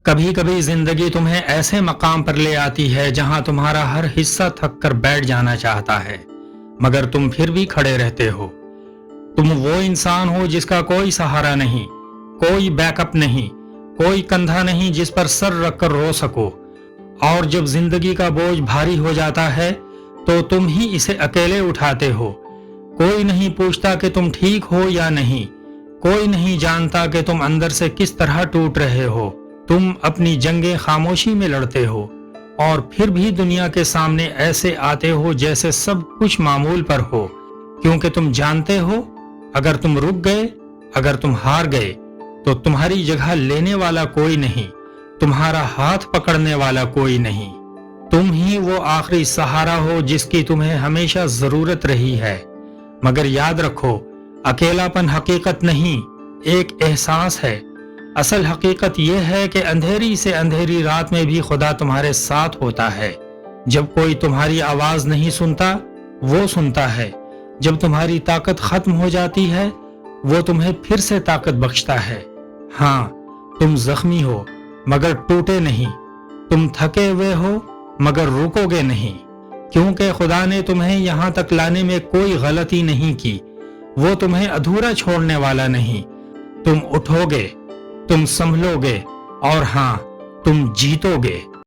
کبھی کبھی زندگی تمہیں ایسے مقام پر لے آتی ہے جہاں تمہارا ہر حصہ تھک کر بیٹھ جانا چاہتا ہے، مگر تم پھر بھی کھڑے رہتے ہو۔ تم وہ انسان ہو جس کا کوئی سہارا نہیں، کوئی بیک اپ نہیں، کوئی کندھا نہیں جس پر سر رکھ کر رو سکو، اور جب زندگی کا بوجھ بھاری ہو جاتا ہے تو تم ہی اسے اکیلے اٹھاتے ہو۔ کوئی نہیں پوچھتا کہ تم ٹھیک ہو یا نہیں، کوئی نہیں جانتا کہ تم اندر سے کس طرح ٹوٹ رہے ہو۔ تم اپنی جنگیں خاموشی میں لڑتے ہو، اور پھر بھی دنیا کے سامنے ایسے آتے ہو جیسے سب کچھ معمول پر ہو، کیونکہ تم جانتے ہو اگر تم رک گئے، اگر تم ہار گئے تو تمہاری جگہ لینے والا کوئی نہیں، تمہارا ہاتھ پکڑنے والا کوئی نہیں۔ تم ہی وہ آخری سہارا ہو جس کی تمہیں ہمیشہ ضرورت رہی ہے۔ مگر یاد رکھو، اکیلا پن حقیقت نہیں، ایک احساس ہے۔ اصل حقیقت یہ ہے کہ اندھیری سے اندھیری رات میں بھی خدا تمہارے ساتھ ہوتا ہے۔ جب کوئی تمہاری آواز نہیں سنتا، وہ سنتا ہے۔ جب تمہاری طاقت ختم ہو جاتی ہے، وہ تمہیں پھر سے طاقت بخشتا ہے۔ ہاں، تم زخمی ہو مگر ٹوٹے نہیں، تم تھکے ہوئے ہو مگر رکو گے نہیں، کیونکہ خدا نے تمہیں یہاں تک لانے میں کوئی غلطی نہیں کی۔ وہ تمہیں ادھورا چھوڑنے والا نہیں۔ تم اٹھو گے، تم سنبھلو گے، اور ہاں، تم جیتو گے۔